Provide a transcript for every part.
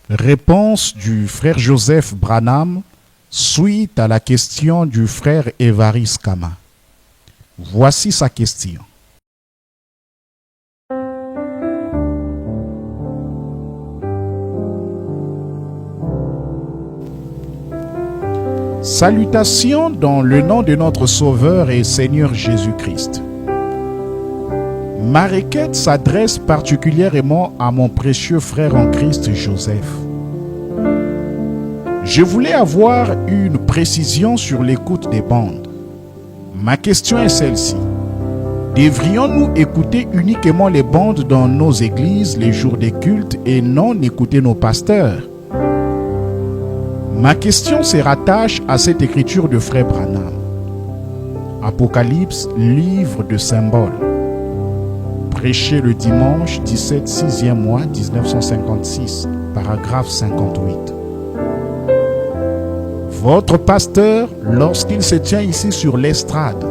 Réponse du frère Joseph Branham suite à la question du frère Évariste Kama. Voici sa question. Salutations dans le nom de notre Sauveur et Seigneur Jésus-Christ. Ma requête s'adresse particulièrement à mon précieux frère en Christ Joseph. Je voulais avoir une précision sur l'écoute des bandes. Ma question est celle-ci. Devrions-nous écouter uniquement les bandes dans nos églises les jours des cultes et non écouter nos pasteurs? Ma question se rattache à cette écriture de frère Branham. Apocalypse, livre de symboles. Prêché le dimanche 17 6e mois 1956, paragraphe 58. Votre pasteur, lorsqu'il se tient ici sur l'estrade,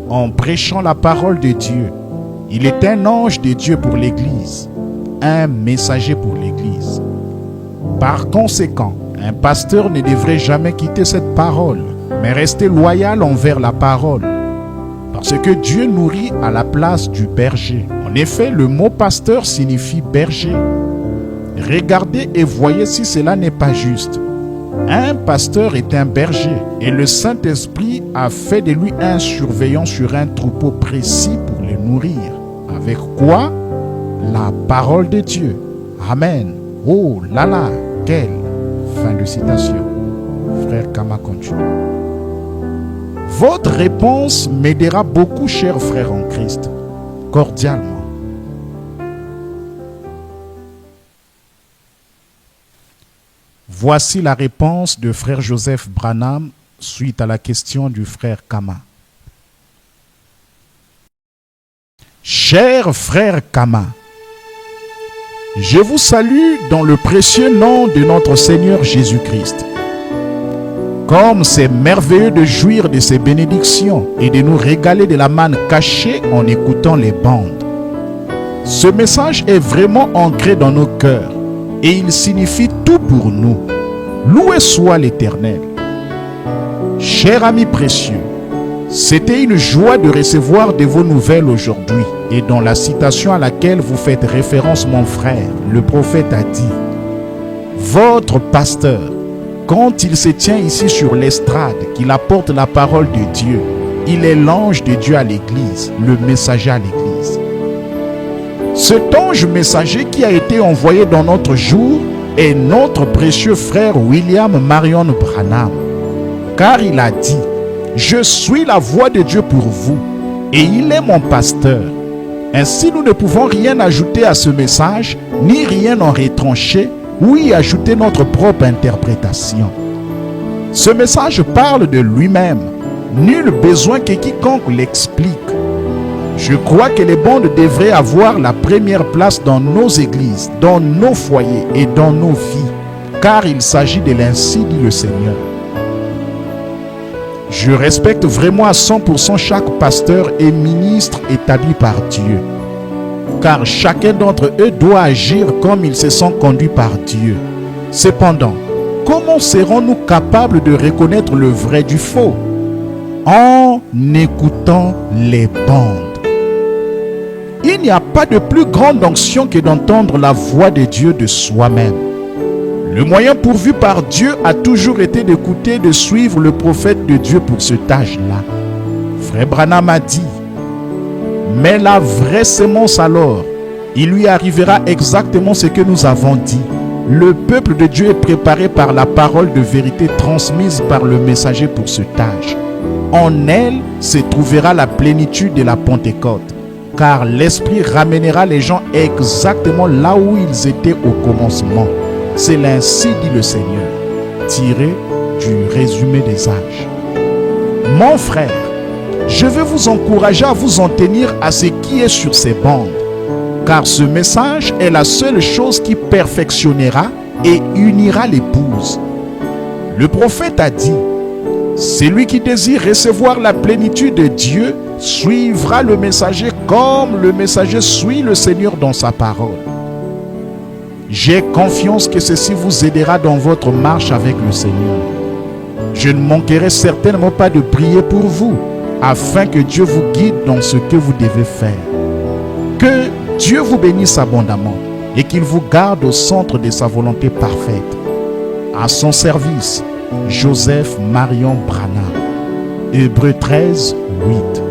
en prêchant la parole de Dieu, il est un ange de Dieu pour l'Église, un messager pour l'Église. Par conséquent, un pasteur ne devrait jamais quitter cette parole, mais rester loyal envers la parole, parce que Dieu nourrit à la place du berger. En effet, le mot pasteur signifie berger. Regardez et voyez si cela n'est pas juste. Un pasteur est un berger et le Saint-Esprit a fait de lui un surveillant sur un troupeau précis pour les nourrir. Avec quoi? La parole de Dieu. Amen. Oh là là, quelle! Fin de citation. Frère Kama continue. Votre réponse m'aidera beaucoup, cher frère en Christ. Cordialement. Voici la réponse de frère Joseph Branham suite à la question du frère Kama. Cher frère Kama, je vous salue dans le précieux nom de notre Seigneur Jésus-Christ. Comme c'est merveilleux de jouir de ses bénédictions et de nous régaler de la manne cachée en écoutant les bandes. Ce message est vraiment ancré dans nos cœurs et il signifie tout pour nous. Loué soit l'Éternel. Cher ami précieux, c'était une joie de recevoir de vos nouvelles aujourd'hui et dans la citation à laquelle vous faites référence, mon frère, le prophète a dit: votre pasteur, quand il se tient ici sur l'estrade, qu'il apporte la parole de Dieu, il est l'ange de Dieu à l'église, le messager à l'église. Cet ange messager qui a été envoyé dans notre jour est notre précieux frère William Marion Branham. Car il a dit: je suis la voix de Dieu pour vous et il est mon pasteur. Ainsi nous ne pouvons rien ajouter à ce message, ni rien en retrancher, ou y ajouter notre propre interprétation. Ce message parle de lui-même. Nul besoin que quiconque l'explique. Je crois que les bandes devraient avoir la première place dans nos églises, dans nos foyers et dans nos vies, car il s'agit de l'ainsi dit le Seigneur. Je respecte vraiment à 100% chaque pasteur et ministre établi par Dieu, car chacun d'entre eux doit agir comme ils se sont conduits par Dieu. Cependant, comment serons-nous capables de reconnaître le vrai du faux? En écoutant les bandes. Il n'y a pas de plus grande onction que d'entendre la voix de Dieu de soi-même. Le moyen pourvu par Dieu a toujours été d'écouter, de suivre le prophète de Dieu pour ce tâche-là. Frère Branham a dit: mais la vraie sémence alors, il lui arrivera exactement ce que nous avons dit. Le peuple de Dieu est préparé par la parole de vérité transmise par le messager pour ce tâche. En elle se trouvera la plénitude de la Pentecôte, car l'Esprit ramènera les gens exactement là où ils étaient au commencement. C'est l'ainsi dit le Seigneur, tiré du résumé des âges. Mon frère, je veux vous encourager à vous en tenir à ce qui est sur ces bandes, car ce message est la seule chose qui perfectionnera et unira l'épouse. Le prophète a dit: celui qui désire recevoir la plénitude de Dieu suivra le messager comme le messager suit le Seigneur dans sa parole. J'ai confiance que ceci vous aidera dans votre marche avec le Seigneur. Je ne manquerai certainement pas de prier pour vous, afin que Dieu vous guide dans ce que vous devez faire. Que Dieu vous bénisse abondamment et qu'il vous garde au centre de sa volonté parfaite. À son service, Joseph Marion Branham. Hébreux 13, 8.